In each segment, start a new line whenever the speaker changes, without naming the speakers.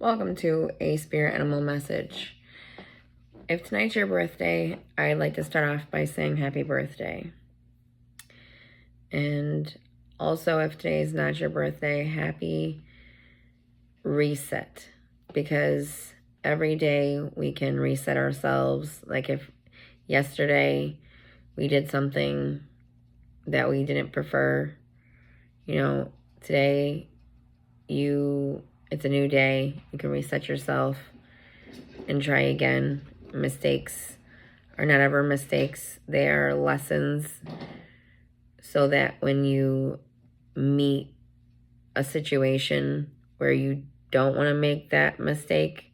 Welcome to a spirit animal message. If tonight's your birthday, I'd like to start off by saying happy birthday. And also, if today's not your birthday, happy reset. Because every day we can reset ourselves. Like if yesterday we did something that we didn't prefer, today it's a new day. You can reset yourself and try again. Mistakes are not ever mistakes. They are lessons, so that when you meet a situation where you don't want to make that mistake,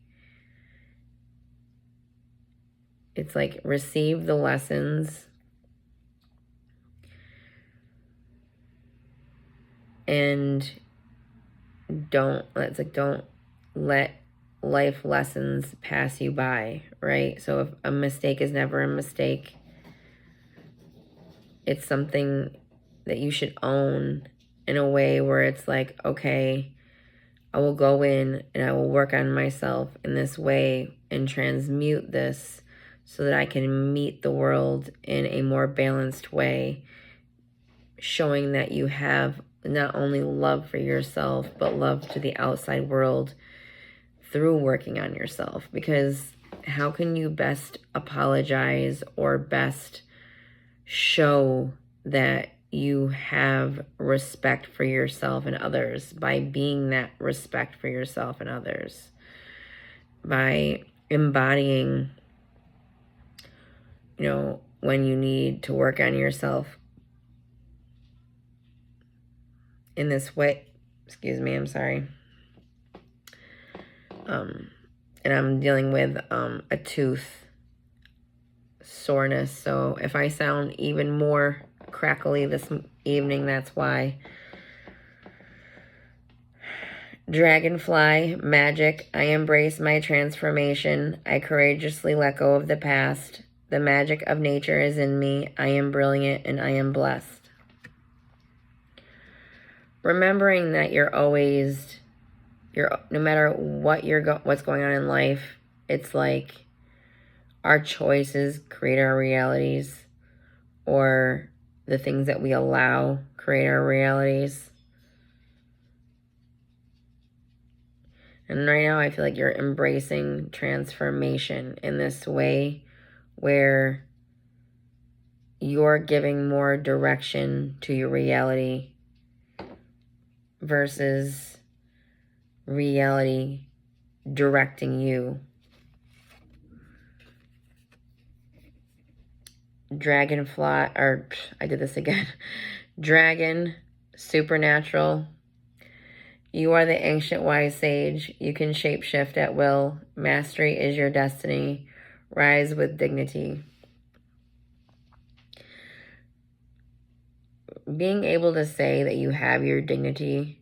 it's like receive the lessons and don't let life lessons pass you by, right? So if a mistake is never a mistake, it's something that you should own in a way where it's like, okay, I will go in and I will work on myself in this way and transmute this so that I can meet the world in a more balanced way, showing that you have not only love for yourself, but love to the outside world through working on yourself. Because how can you best apologize or best show that you have respect for yourself and others by being that respect for yourself and others, by embodying, when you need to work on yourself in this way. Excuse me, I'm sorry. And I'm dealing with a tooth soreness. So if I sound even more crackly this evening, that's why. Dragonfly, magic. I embrace my transformation. I courageously let go of the past. The magic of nature is in me. I am brilliant and I am blessed. Remembering that no matter what's going on in life, it's like our choices create our realities, or the things that we allow create our realities. And right now I feel like you're embracing transformation in this way where you're giving more direction to your reality versus reality directing you. Dragonfly, or I did this again. Dragon, supernatural. You are the ancient wise sage. You can shapeshift at will. Mastery is your destiny. Rise with dignity. Being able to say that you have your dignity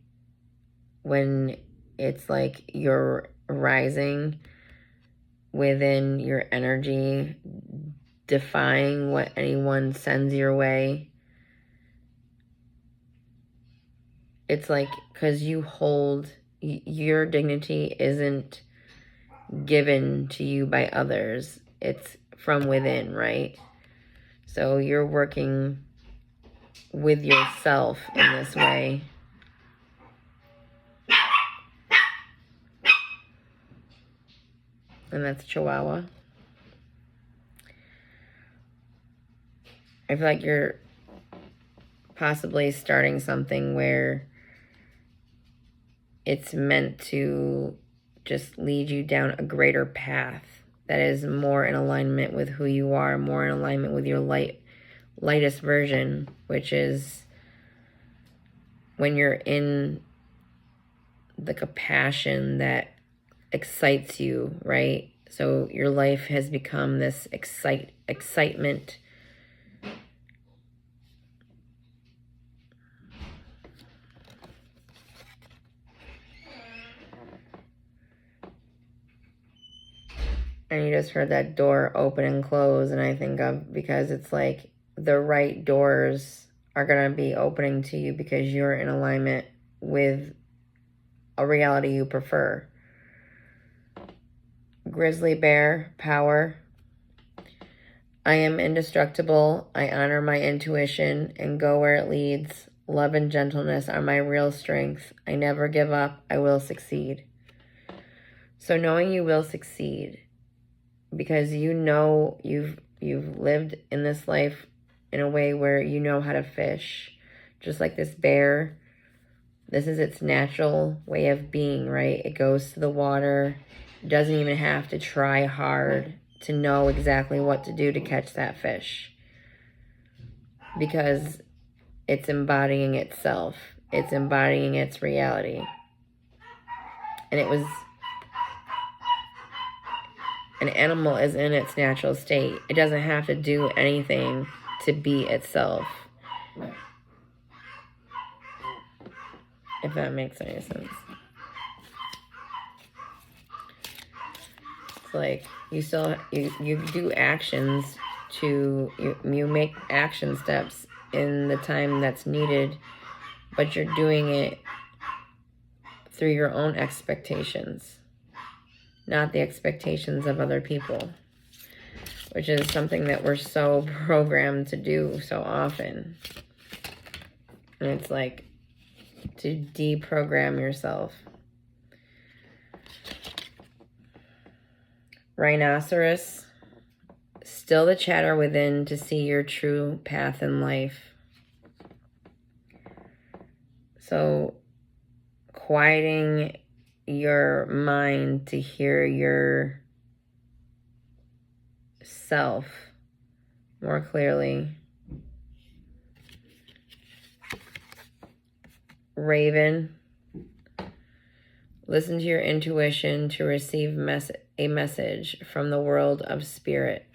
when it's like you're rising within your energy, defying what anyone sends your way. It's like, because you hold, your dignity isn't given to you by others. It's from within, right? So you're working with yourself in this way. And that's Chihuahua. I feel like you're possibly starting something where it's meant to just lead you down a greater path that is more in alignment with who you are, more in alignment with your lightest version, which is when you're in the compassion that excites you, right? So your life has become this excitement. And you just heard that door open and close, and I think of, because it's like the right doors are going to be opening to you because you're in alignment with a reality you prefer. Grizzly bear power. I am indestructible. I honor my intuition and go where it leads. Love and gentleness are my real strength. I never give up. I will succeed. So knowing you will succeed, because you know you've lived in this life in a way where you know how to fish. Just like this bear, this is its natural way of being, right? It goes to the water. It doesn't even have to try hard to know exactly what to do to catch that fish, because it's embodying itself. It's embodying its reality. And it was, an animal is in its natural state. It doesn't have to do anything to be itself. If that makes any sense. It's like you still, you do actions to, you make action steps in the time that's needed, but you're doing it through your own expectations, not the expectations of other people, which is something that we're so programmed to do so often. And it's like to deprogram yourself. Rhinoceros, still the chatter within to see your true path in life. So quieting your mind to hear your self more clearly. Raven, listen to your intuition to receive a message from the world of spirit.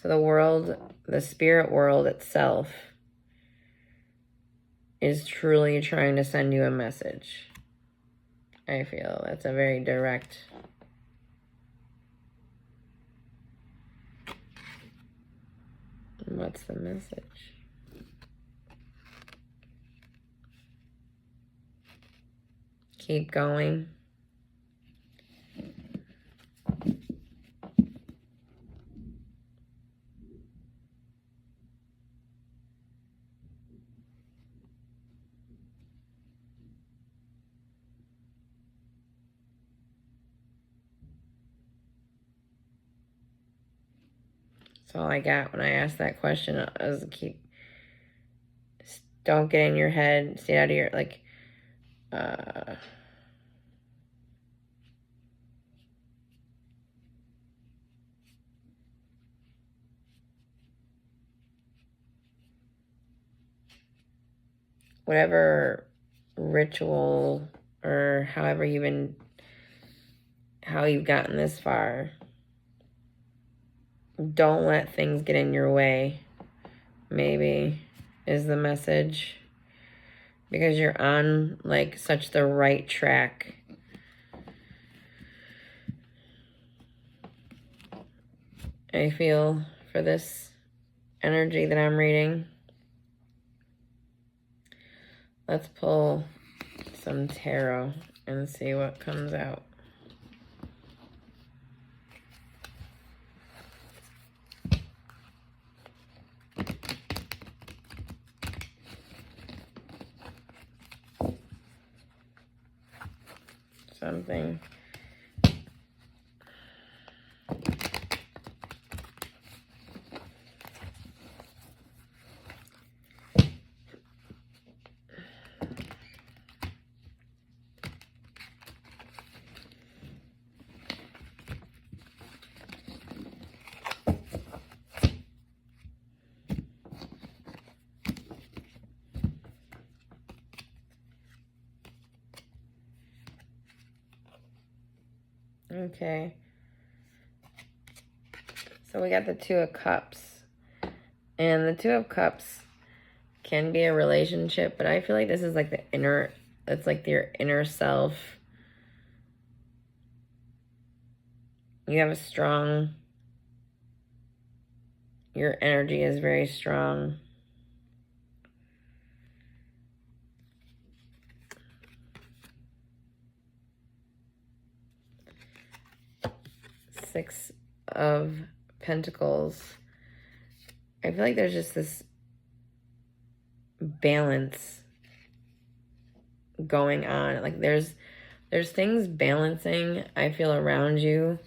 So the spirit world itself is truly trying to send you a message. I feel that's a very direct. What's the message? Keep going. That's all I got when I asked that question. I was don't get in your head, stay out of your, like, whatever ritual or however how you've gotten this far, don't let things get in your way, maybe, is the message. Because you're on, like, such the right track. I feel for this energy that I'm reading. Let's pull some tarot and see what comes out. Something. Okay. So we got the Two of Cups. And the Two of Cups can be a relationship, but I feel like this is like it's like your inner self. You have your energy is very strong. Six of Pentacles, I feel like there's just this balance going on. Like there's things balancing, I feel, around you.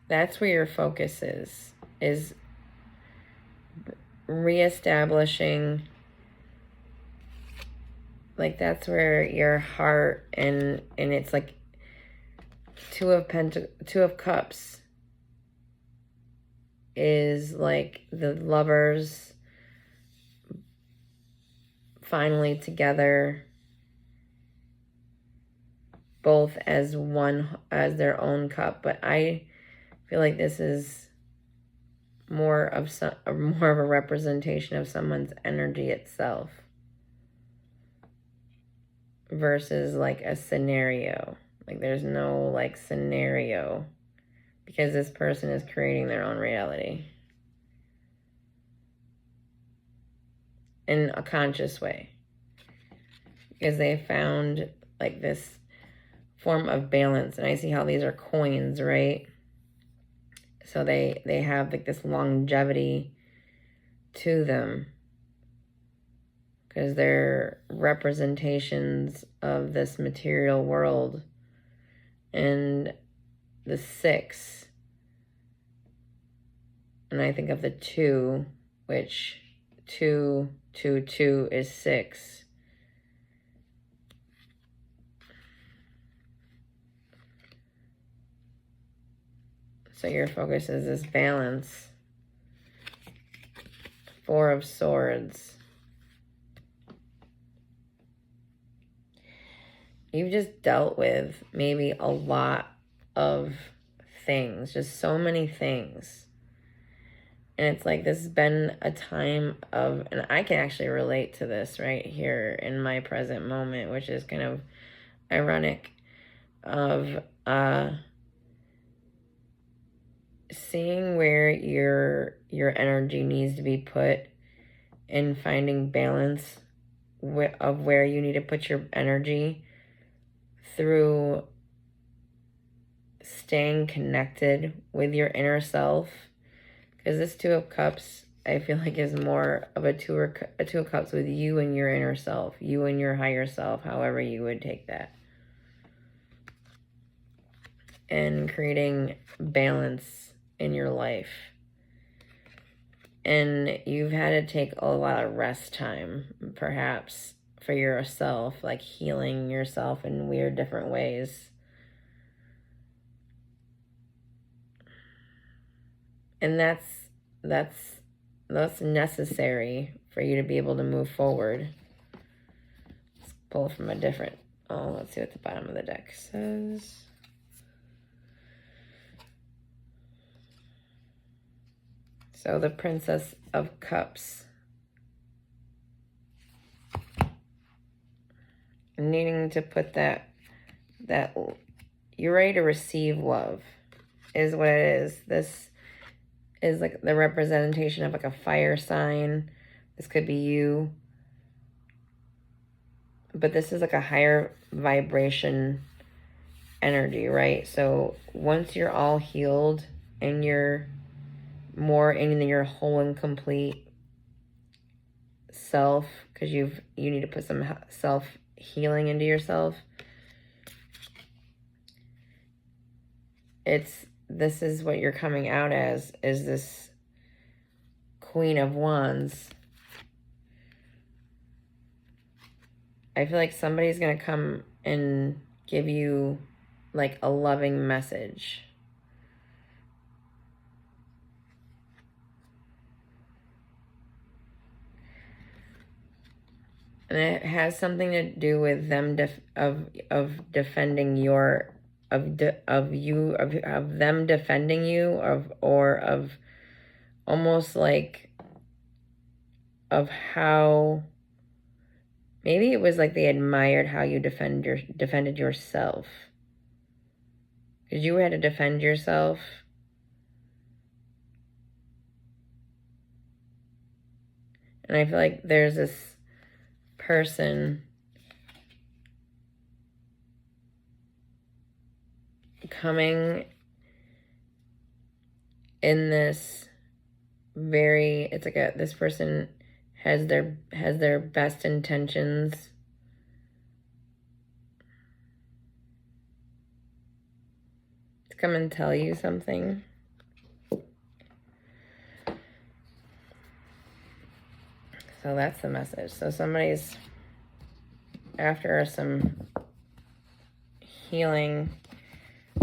That's where your focus is reestablishing. Like that's where your heart and it's like Two of Cups is like the lovers finally together, both as one, as their own cup. But I feel like this is more of a representation of someone's energy itself versus like a scenario. Like there's no like scenario, because this person is creating their own reality in a conscious way, because they found like this form of balance. And I see how these are coins, right? So they have like this longevity to them, because they're representations of this material world. And the 6, and I think of the 2, which 2, 2, 2 is 6. So your focus is this balance. 4 of Swords. You've just dealt with maybe a lot of things, just so many things. And it's like this has been a time of, and I can actually relate to this right here in my present moment, which is kind of ironic, of seeing where your energy needs to be put and finding balance of where you need to put your energy through staying connected with your inner self. Because this 2 of Cups, I feel like, is more of a two of Cups with you and your inner self, you and your higher self, however you would take that. And creating balance in your life. And you've had to take a lot of rest time, perhaps, for yourself, like healing yourself in weird different ways. And that's necessary for you to be able to move forward. Let's pull from a different, let's see what the bottom of the deck says. So the Princess of Cups. Needing to put that you're ready to receive love is what it is. This is like the representation of like a fire sign. This could be you. But this is like a higher vibration energy, right? So once you're all healed and you're more in your whole and complete self, because you need to put some self healing into yourself, this is what you're coming out as, is this Queen of Wands. I feel like somebody's gonna come and give you like a loving message. And it has something to do with them defending your, of them defending you, or of almost like of how maybe it was like they admired how you defended yourself, because you had to defend yourself. And I feel like there's this person coming in this very, it's like this person has their best intentions to come and tell you something. So that's the message. So somebody's after some healing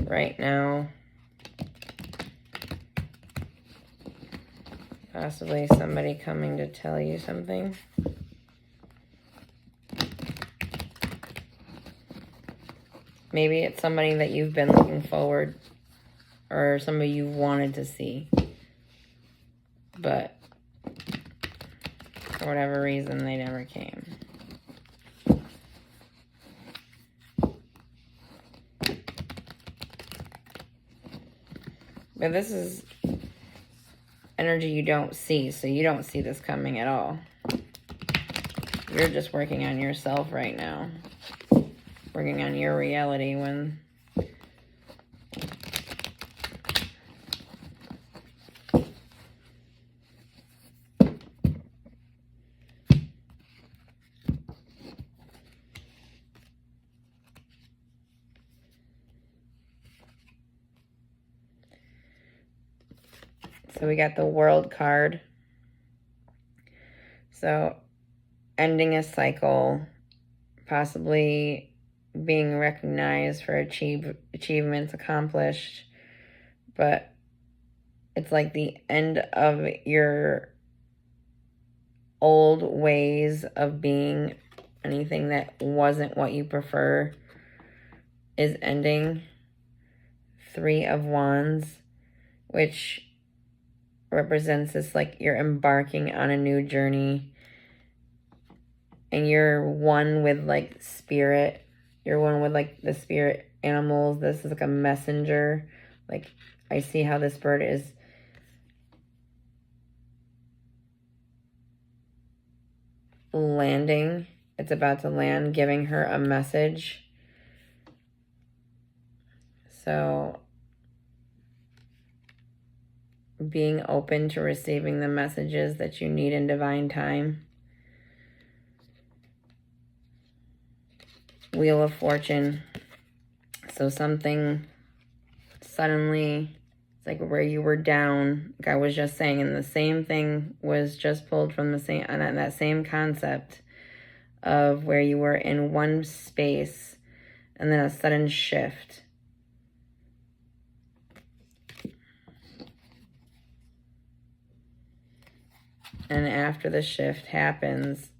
right now. Possibly somebody coming to tell you something. Maybe it's somebody that you've been looking forward, or somebody you wanted to see, but for whatever reason they never came. But this is energy you don't see, so you don't see this coming at all. You're just working on yourself right now. Working on your reality when so we got the World card. So ending a cycle, possibly being recognized for achievements accomplished, but it's like the end of your old ways of being. Anything that wasn't what you prefer is ending. 3 of Wands, which represents this, like, you're embarking on a new journey, and you're one with, like, spirit. You're one with, like, the spirit animals. This is like a messenger. Like, I see how this bird is landing. It's about to land, giving her a message. So being open to receiving the messages that you need in divine time. Wheel of Fortune. So something suddenly, it's like where you were down, like I was just saying, and the same thing was just pulled from the same, and that same concept of where you were in one space and then a sudden shift. And after the shift happens,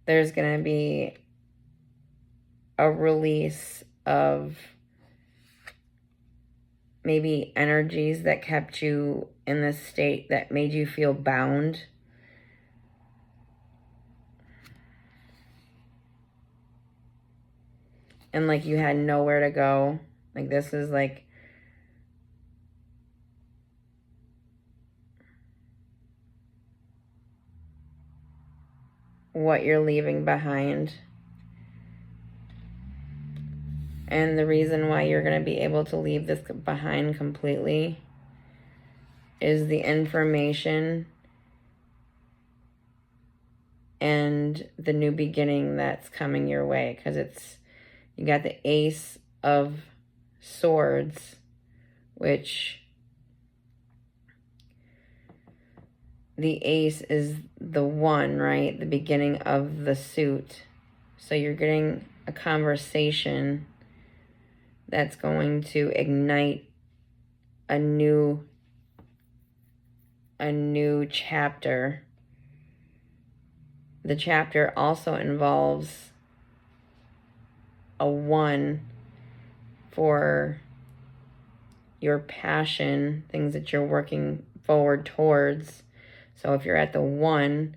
there's going to be a release of maybe energies that kept you in this state that made you feel bound. And like you had nowhere to go. Like this is like what you're leaving behind. And the reason why you're going to be able to leave this behind completely is the information and the new beginning that's coming your way. Because it's, you got the Ace of Swords, which the ace is the one, right? The beginning of the suit. So you're getting a conversation that's going to ignite a new chapter. The chapter also involves a 1 for your passion, things that you're working forward towards. So if you're at the 1,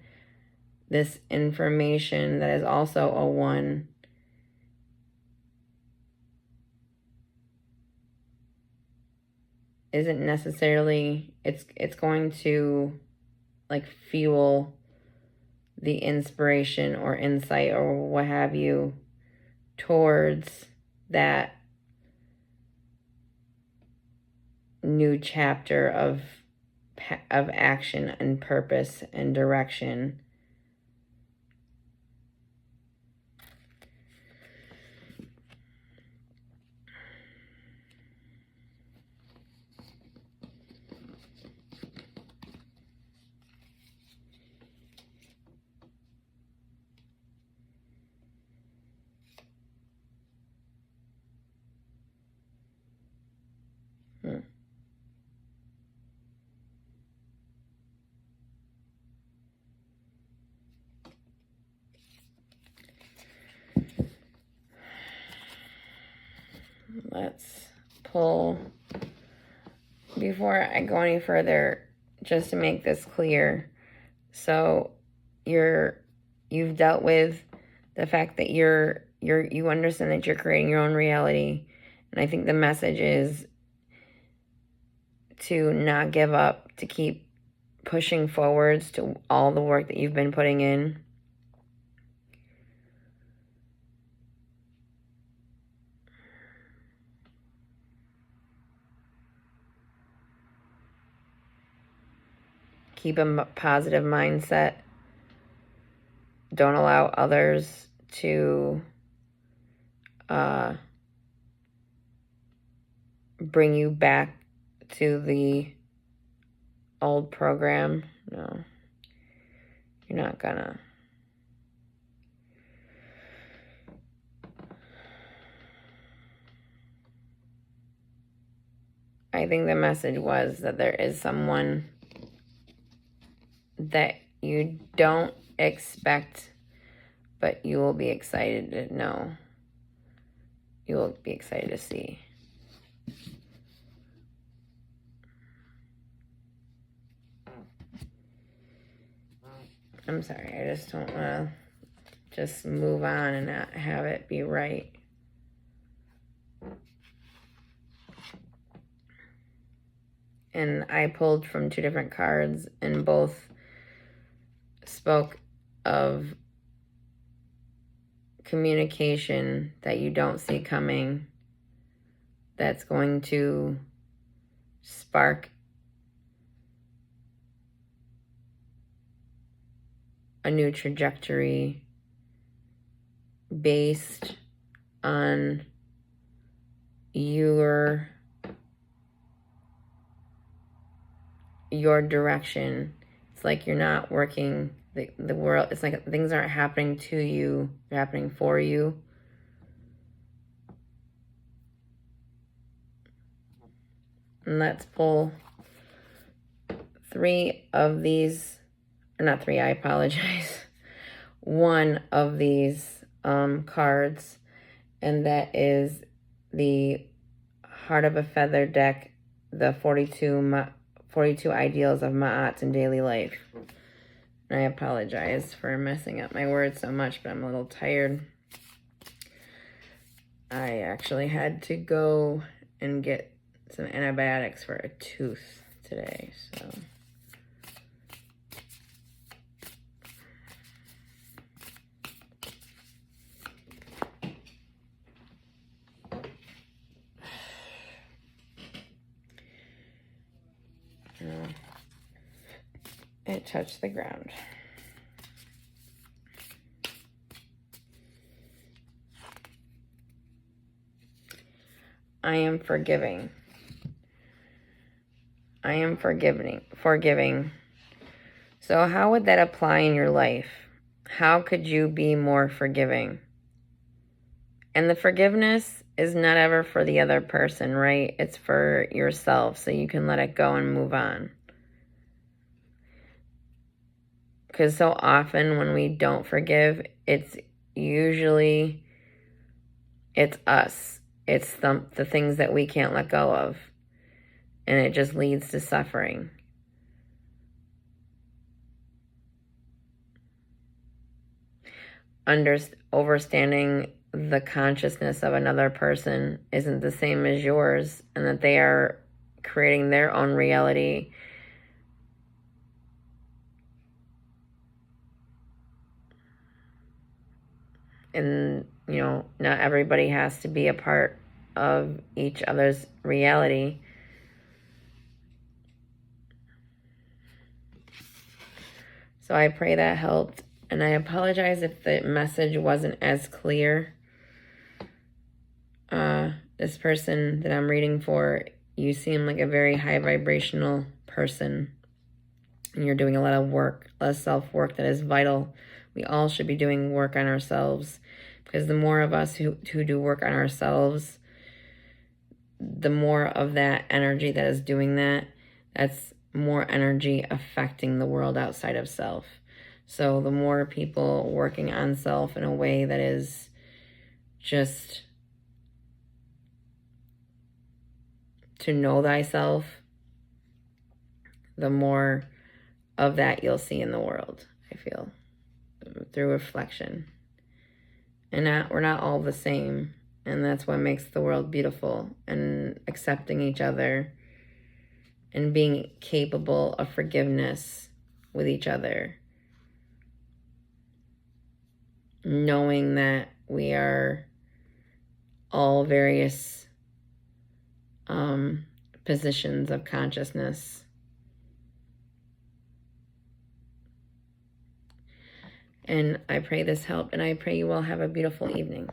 this information that is also a 1 isn't necessarily, it's going to like fuel the inspiration or insight or what have you towards that new chapter of action and purpose and direction. Let's pull, before I go any further, just to make this clear. So you've dealt with the fact that you understand that you're creating your own reality. And I think the message is to not give up, to keep pushing forwards to all the work that you've been putting in. Keep a positive mindset. Don't allow others to bring you back to the old program. No, you're not gonna. I think the message was that there is someone that you don't expect, but you will be excited to know. You will be excited to see. I'm sorry, I just don't want to just move on and not have it be right. And I pulled from two different cards, and both spoke of communication that you don't see coming, that's going to spark a new trajectory based on your direction. It's like you're not working the world. It's like things aren't happening to you, they're happening for you. And let's pull three of these, or not three, I apologize. One of these cards, and that is the Heart of a Feather deck, the 42 ideals of Ma'at in daily life. And I apologize for messing up my words so much, but I'm a little tired. I actually had to go and get some antibiotics for a tooth today, so. It touched the ground. I am forgiving. I am forgiving. So how would that apply in your life? How could you be more forgiving? And the forgiveness is not ever for the other person, right? It's for yourself, so you can let it go and move on. Because so often when we don't forgive, it's us. It's the things that we can't let go of. And it just leads to suffering. Overstanding the consciousness of another person isn't the same as yours, and that they are creating their own reality. And, you know, not everybody has to be a part of each other's reality. So I pray that helped. And I apologize if the message wasn't as clear. This person that I'm reading for, you seem like a very high vibrational person. And you're doing a lot of work, a lot of self-work that is vital. We all should be doing work on ourselves, because the more of us who do work on ourselves, the more of that energy that is doing that, that's more energy affecting the world outside of self. So the more people working on self in a way that is just to know thyself, the more of that you'll see in the world, I feel, through reflection. And we're not all the same. And that's what makes the world beautiful, and accepting each other and being capable of forgiveness with each other. Knowing that we are all various positions of consciousness. And I pray this helped, and I pray you all have a beautiful evening.